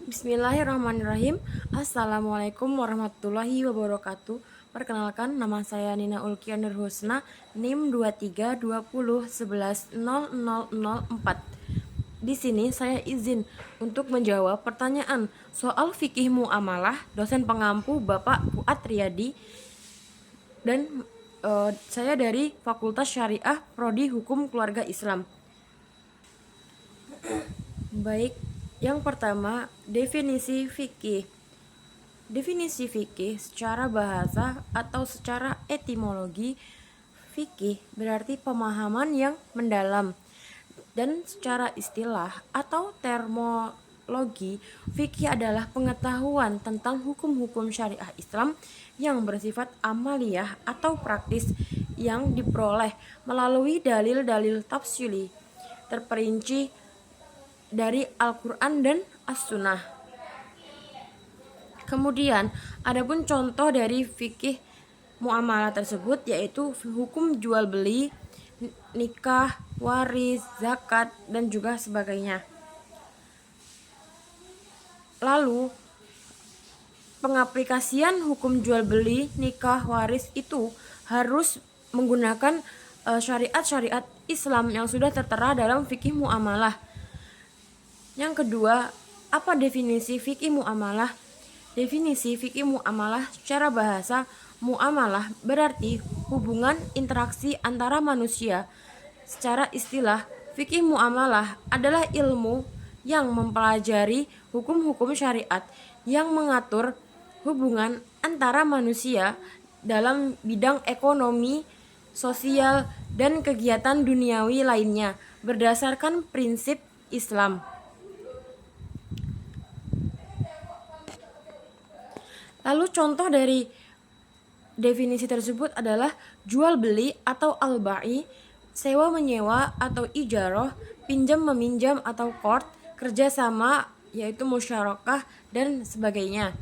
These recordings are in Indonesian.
Bismillahirrahmanirrahim. Assalamualaikum warahmatullahi wabarakatuh. Perkenalkan, nama saya Nina Ulkia Nurhusna, NIM 2320110004. Di sini saya izin untuk menjawab pertanyaan soal fikih muamalah dosen pengampu Bapak Fuad Riyadi, dan saya dari Fakultas Syariah Prodi Hukum Keluarga Islam. Baik, yang pertama, definisi fikih. Definisi fikih secara bahasa atau secara etimologi, fikih berarti pemahaman yang mendalam. Dan secara istilah atau terminologi, fikih adalah pengetahuan tentang hukum-hukum syariah Islam yang bersifat amaliyah atau praktis yang diperoleh melalui dalil-dalil tafsili terperinci dari Al-Quran dan As-Sunnah. Kemudian, adapun contoh dari fikih muamalah tersebut yaitu hukum jual beli, nikah, waris, zakat, dan juga sebagainya. Lalu, pengaplikasian hukum jual beli, nikah, waris itu harus menggunakan syariat-syariat Islam yang sudah tertera dalam fikih muamalah. Yang kedua, apa definisi fikih muamalah? Definisi fikih muamalah secara bahasa, muamalah berarti hubungan interaksi antara manusia. Secara istilah, fikih muamalah adalah ilmu yang mempelajari hukum-hukum syariat yang mengatur hubungan antara manusia dalam bidang ekonomi, sosial, dan kegiatan duniawi lainnya berdasarkan prinsip Islam. Lalu contoh dari definisi tersebut adalah jual beli atau al-ba'i, sewa menyewa atau ijarah, pinjam meminjam atau qard, kerjasama yaitu musyarakah, dan sebagainya.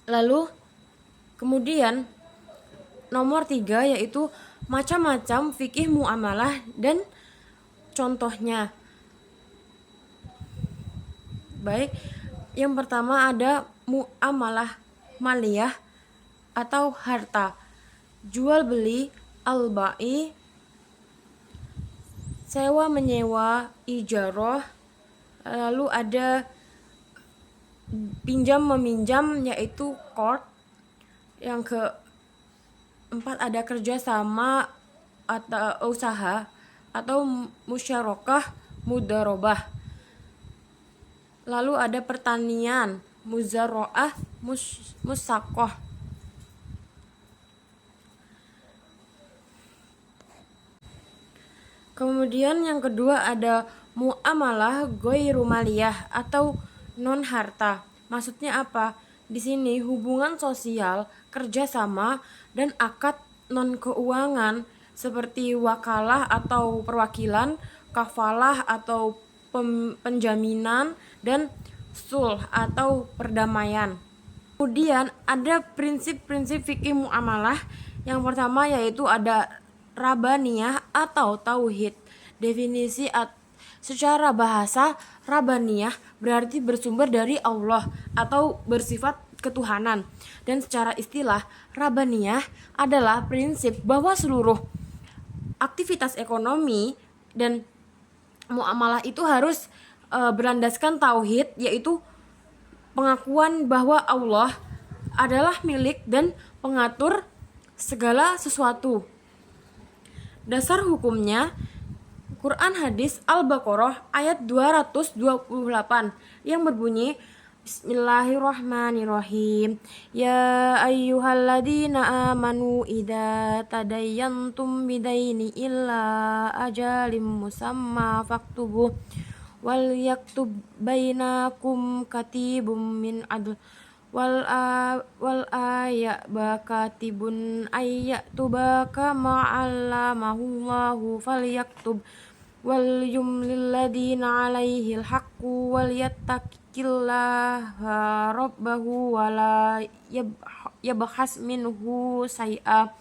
Lalu kemudian nomor 3 yaitu macam-macam fikih muamalah dan contohnya. Baik, yang pertama ada muamalah maliyah atau harta, jual beli, al-ba'i, sewa menyewa, ijarah. Lalu ada pinjam meminjam yaitu qard. Yang keempat ada kerjasama atau usaha atau musyarakah, mudharabah. Lalu ada pertanian, muzara'ah, musaqah. Kemudian yang kedua ada muamalah ghairu maliyah atau non harta. Maksudnya apa? Di sini hubungan sosial, kerjasama, dan akad non keuangan seperti wakalah atau perwakilan, kafalah atau penjaminan, dan sulh atau perdamaian. Kemudian ada prinsip-prinsip fikih muamalah. Yang pertama yaitu ada rabaniyah atau tauhid. Definisi secara bahasa, rabaniyah berarti bersumber dari Allah atau bersifat ketuhanan. Dan secara istilah, rabaniyah adalah prinsip bahwa seluruh aktivitas ekonomi dan muamalah itu harus berlandaskan tauhid, yaitu pengakuan bahwa Allah adalah milik dan pengatur segala sesuatu. Dasar hukumnya Quran Hadis Al-Baqarah ayat 228 yang berbunyi, Bismillahirrahmanirrahim. Ya ayyuhalladzina amanu idza tadayyantum bidaini illa ajalim musamma faktubuh wal yaktub bainakum katibum min adl wal aya bakatibun ayyatuba ma'allamahullahu falyaktub wal yumlil ladina alaihil haqqu wal yattaqillaha rabbahu wala yabhas minhu say'a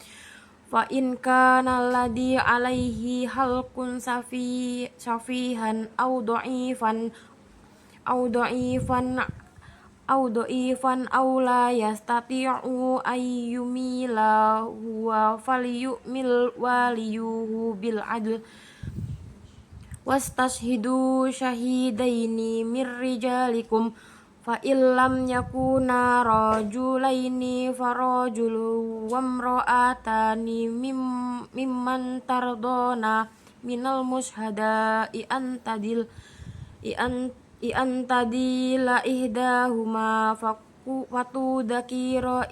fa in kana alladhi alaihi halqun safihan aw dha'ifan aw la yastati'u ayyumila huwa falyumil waliyuhu bil adl wastashhidu syahidaini mir rijalikum fa illam yakuna rajulaini farajulun wamra'atani mimman tardona minal musyhada'i antadila ihdahuma fatudakira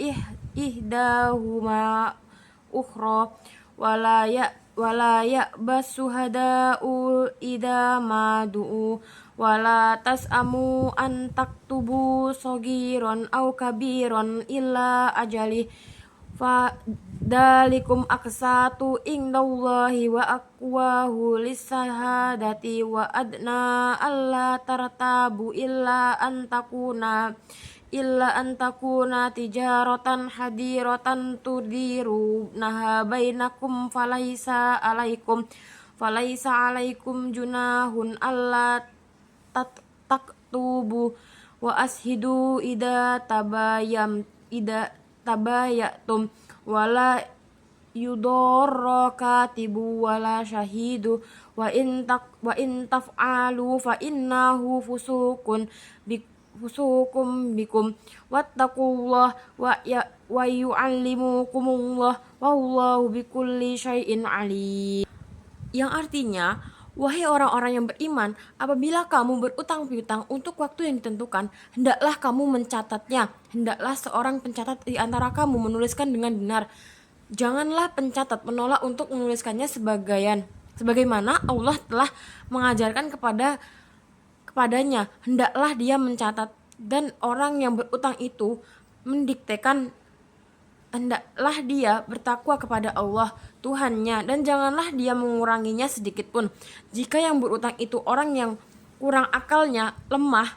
ihdahuma ukhra wala ya'bas suhada'u idza ma du'u wala tas'amu an taktubu saghiran aw kabiran illa ajali fa dalikum aqsatu indallahi wa aqwahu lis-syahadati wa adna alla tartabu illa an takuna tijaratan hadiratan tudiru naha bainakum falaisa alaikum junahun alla taktubu wa ashidu ida tabayatum wala yudorra katibu wala syahidu wa in taf'alu fa innahu fusukum bikum wattaqullah wa yu'allimukumullah wallahu bikulli syai'in alim. Yang artinya, wahai orang-orang yang beriman, apabila kamu berutang piutang untuk waktu yang ditentukan, hendaklah kamu mencatatnya. Hendaklah seorang pencatat di antara kamu menuliskan dengan benar. Janganlah pencatat menolak untuk menuliskannya sebagaimana Allah telah mengajarkan kepadanya. Hendaklah dia mencatat, dan orang yang berutang itu mendiktekan, hendaklah dia bertakwa kepada Allah Tuhannya, dan janganlah dia menguranginya sedikit pun. Jika yang berutang itu orang yang kurang akalnya, lemah,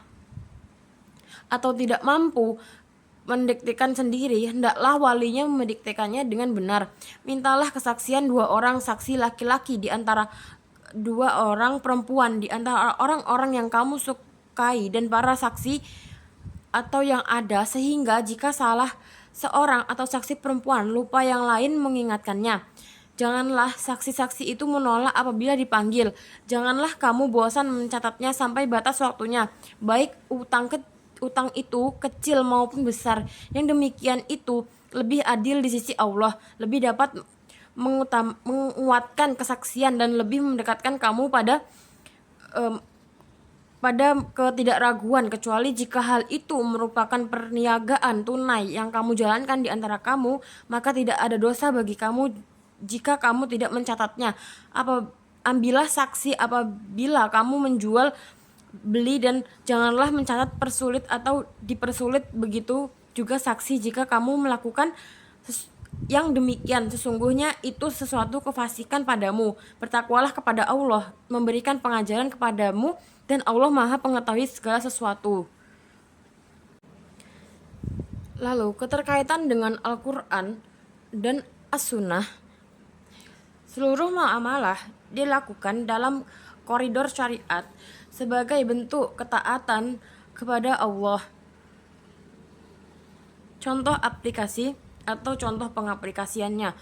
atau tidak mampu mendiktekan sendiri, hendaklah walinya mendiktekannya dengan benar. Mintalah kesaksian 2 orang saksi laki-laki di antara 2 orang perempuan di antara orang-orang yang kamu sukai, dan para saksi atau yang ada, sehingga jika salah seorang atau saksi perempuan lupa yang lain mengingatkannya. Janganlah saksi-saksi itu menolak apabila dipanggil. Janganlah kamu bosan mencatatnya sampai batas waktunya, baik utang itu kecil maupun besar. Yang demikian itu lebih adil di sisi Allah, lebih dapat menguatkan kesaksian dan lebih mendekatkan kamu pada ketidakraguan, kecuali jika hal itu merupakan perniagaan tunai yang kamu jalankan di antara kamu, maka tidak ada dosa bagi kamu jika kamu tidak mencatatnya. Ambillah saksi apabila kamu menjual beli, dan janganlah mencatat persulit atau dipersulit. Begitu juga saksi jika kamu melakukan yang demikian, sesungguhnya itu sesuatu kefasikan padamu. Bertakwalah kepada Allah, memberikan pengajaran kepadamu, dan Allah Maha Pengetahui segala sesuatu. Lalu keterkaitan dengan Al-Quran dan As-Sunnah. Seluruh muamalah dilakukan dalam koridor syariat sebagai bentuk ketaatan kepada Allah. Contoh aplikasi atau contoh pengaplikasiannya: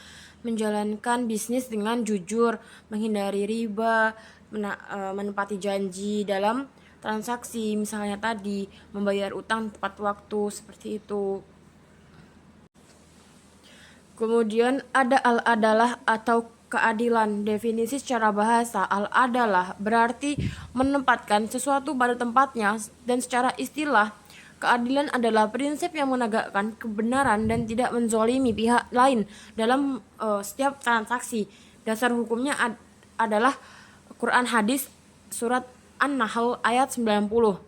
menjalankan bisnis dengan jujur, menghindari riba, menepati janji dalam transaksi, misalnya tadi membayar utang tepat waktu, seperti itu. Kemudian ada al-adalah atau keadilan. Definisi secara bahasa, al-adalah berarti menempatkan sesuatu pada tempatnya, dan secara istilah, keadilan adalah prinsip yang menegakkan kebenaran dan tidak menzolimi pihak lain dalam setiap transaksi. Dasar hukumnya adalah Quran hadis surat An-Nahl ayat 90.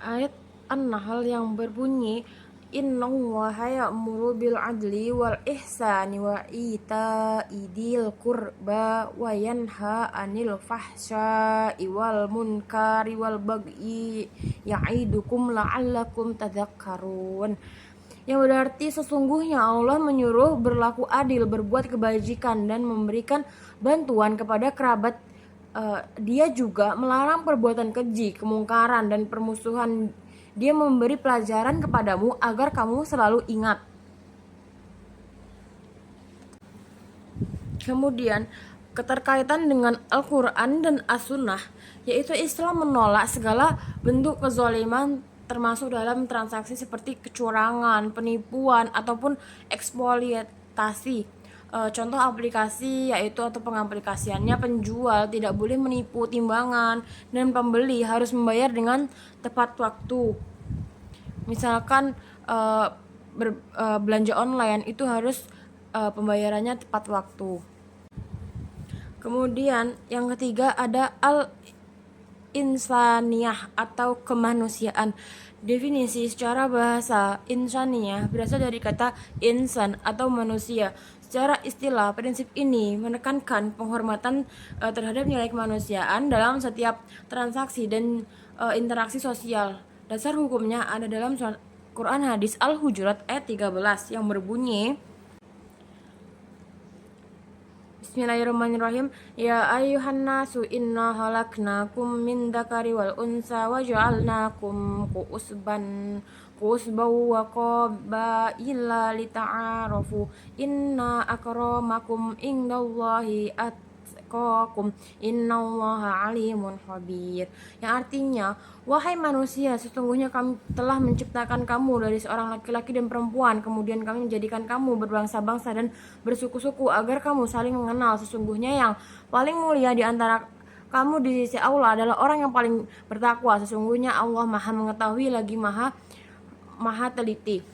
Ayat An-Nahl yang berbunyi, Innallaha ya'muru bil adli wal ihsani wa ita'i dzil qurba wa yanha 'anil fahsya'i wal munkari wal bagyi ya'idukum la'allakum tadhakkarun. Yang berarti sesungguhnya Allah menyuruh berlaku adil, berbuat kebajikan dan memberikan bantuan kepada kerabat. Dia juga melarang perbuatan keji, kemungkaran dan permusuhan. Dia memberi pelajaran kepadamu agar kamu selalu ingat. Kemudian keterkaitan dengan Al-Quran dan As-Sunnah, yaitu Islam menolak segala bentuk kezaliman termasuk dalam transaksi seperti kecurangan, penipuan, ataupun eksploitasi. Contoh aplikasi yaitu atau pengaplikasiannya, penjual tidak boleh menipu timbangan dan pembeli harus membayar dengan tepat waktu. Misalkan belanja online itu harus pembayarannya tepat waktu. Kemudian yang ketiga ada insaniyah atau kemanusiaan. Definisi secara bahasa, insaniyah berasal dari kata insan atau manusia. Secara istilah, prinsip ini menekankan penghormatan terhadap nilai kemanusiaan dalam setiap transaksi dan interaksi sosial. Dasar hukumnya ada dalam Quran Hadis Al-Hujurat ayat 13 yang berbunyi, Bismillahirrahmanirrahim. Ya ayyuhan nasu inna halaknakum min dzakari wal unsa wa ja'alnakum usbaw wa qabaila lita'arafu inna akramakum indallahi atqakum innallaha alimun khabir. Yang artinya, wahai manusia, sesungguhnya kami telah menciptakan kamu dari seorang laki-laki dan perempuan, kemudian kami menjadikan kamu berbangsa-bangsa dan bersuku-suku agar kamu saling mengenal. Sesungguhnya yang paling mulia di antara kamu di sisi Allah adalah orang yang paling bertakwa. Sesungguhnya Allah Maha mengetahui lagi Maha teliti.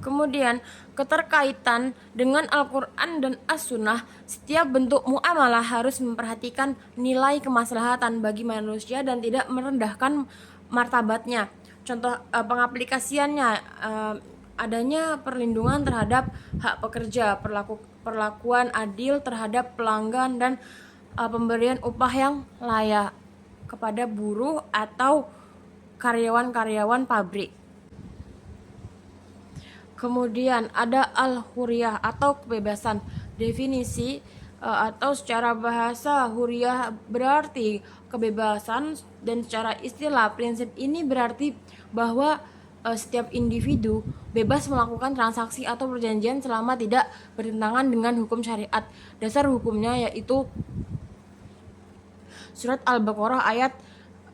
Kemudian keterkaitan dengan Al-Quran dan As-Sunnah, setiap bentuk muamalah harus memperhatikan nilai kemaslahatan bagi manusia dan tidak merendahkan martabatnya. Contoh pengaplikasiannya, adanya perlindungan terhadap hak pekerja, perlakuan adil terhadap pelanggan, dan pemberian upah yang layak kepada buruh atau karyawan-karyawan pabrik. Kemudian ada al-huriyah atau kebebasan. Definisi atau secara bahasa, huriyah berarti kebebasan, dan secara istilah prinsip ini berarti bahwa setiap individu bebas melakukan transaksi atau perjanjian selama tidak bertentangan dengan hukum syariat. Dasar hukumnya yaitu Surat Al-Baqarah ayat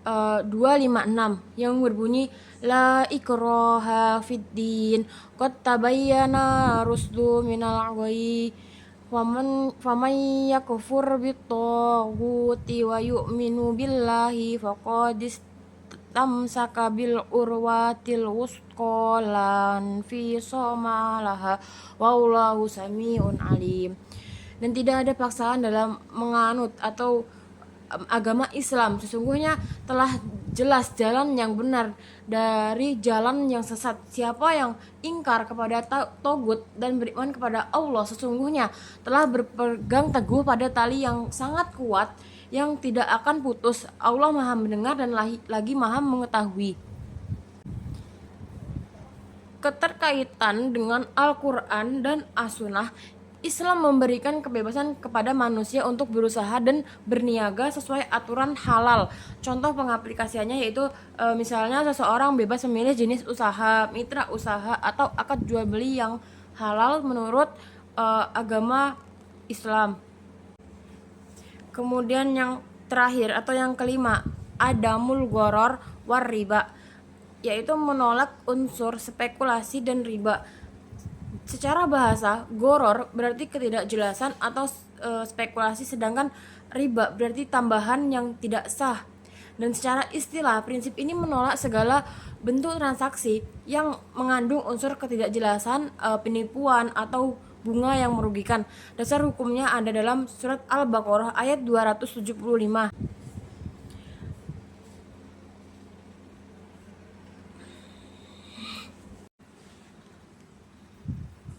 256 yang berbunyi, La ikraha fiddin qad tabayyana rusdu minal ghayy faman yakfur bittaghuti wa yu'minu billahi faqad istamsaka bil urwatil wusqa lan fisama laha wallahu samiun alim. Dan tidak ada paksaan dalam menganut atau agama Islam. Sesungguhnya telah jelas jalan yang benar dari jalan yang sesat. Siapa yang ingkar kepada togut dan beriman kepada Allah, sesungguhnya telah berpegang teguh pada tali yang sangat kuat yang tidak akan putus. Allah Maha mendengar dan lagi Maha mengetahui. Keterkaitan dengan Al-Quran dan As-Sunnah, Islam memberikan kebebasan kepada manusia untuk berusaha dan berniaga sesuai aturan halal. Contoh pengaplikasiannya yaitu misalnya seseorang bebas memilih jenis usaha, mitra usaha, atau akad jual beli yang halal menurut agama Islam. Kemudian yang terakhir atau yang kelima, adamul gharar war riba, yaitu menolak unsur spekulasi dan riba. Secara bahasa, goror berarti ketidakjelasan atau spekulasi, sedangkan riba berarti tambahan yang tidak sah. Dan secara istilah, prinsip ini menolak segala bentuk transaksi yang mengandung unsur ketidakjelasan, penipuan, atau bunga yang merugikan. Dasar hukumnya ada dalam Surat Al-Baqarah ayat 275.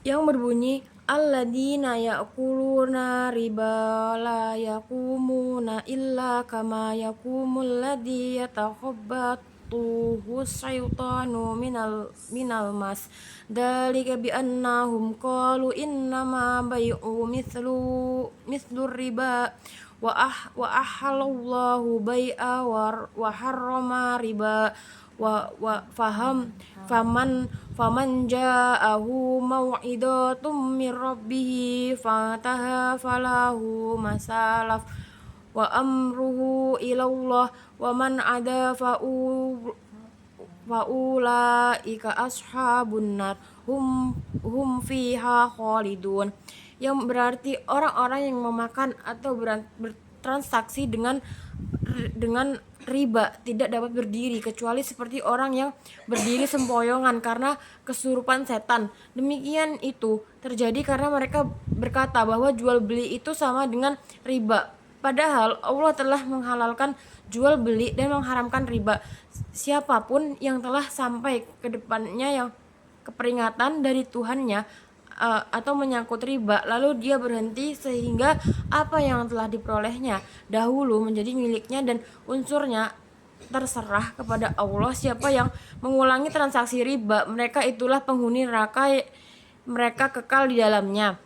Yang berbunyi, alladzina ya'kuluna ya'kuluna riba la yaqumuna illa kama yaqumul ladzi yatakhabbathu syaitanu minal mas. Dzalika bi annahum qalu innama bai'u mithlu riba wa ahallallahu bai'a wa harrama riba wa faman ja'ahu mau'idatum min rabbih fantaha falahu masalaf wa amruhu ilallah wa man ada faulaika ashabun nar hum fiha khalidun, yang berarti orang-orang yang memakan atau bertransaksi dengan riba tidak dapat berdiri kecuali seperti orang yang berdiri sempoyongan karena kesurupan setan. Demikian itu terjadi karena mereka berkata bahwa jual beli itu sama dengan riba, padahal Allah telah menghalalkan jual beli dan mengharamkan riba. Siapapun yang telah sampai ke depannya yang keperingatan dari Tuhannya atau menyangkut riba, lalu dia berhenti sehingga apa yang telah diperolehnya dahulu menjadi miliknya dan unsurnya terserah kepada Allah. Siapa yang mengulangi transaksi riba, mereka itulah penghuni neraka, mereka kekal di dalamnya.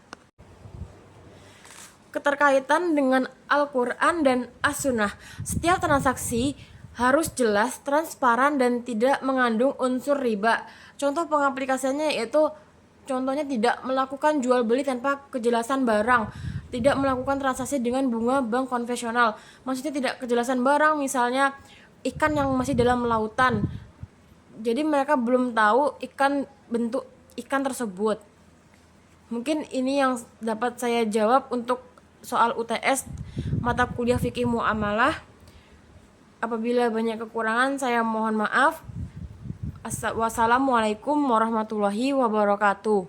Keterkaitan dengan Al-Quran dan As-Sunnah. Setiap transaksi harus jelas, transparan, dan tidak mengandung unsur riba. Contoh pengaplikasiannya yaitu contohnya tidak melakukan jual beli tanpa kejelasan barang, tidak melakukan transaksi dengan bunga bank konvensional. Maksudnya tidak kejelasan barang, misalnya ikan yang masih dalam lautan. Jadi mereka belum tahu bentuk ikan tersebut. Mungkin ini yang dapat saya jawab untuk soal UTS mata kuliah fikih muamalah. Apabila banyak kekurangan saya mohon maaf. Wassalamualaikum warahmatullahi wabarakatuh.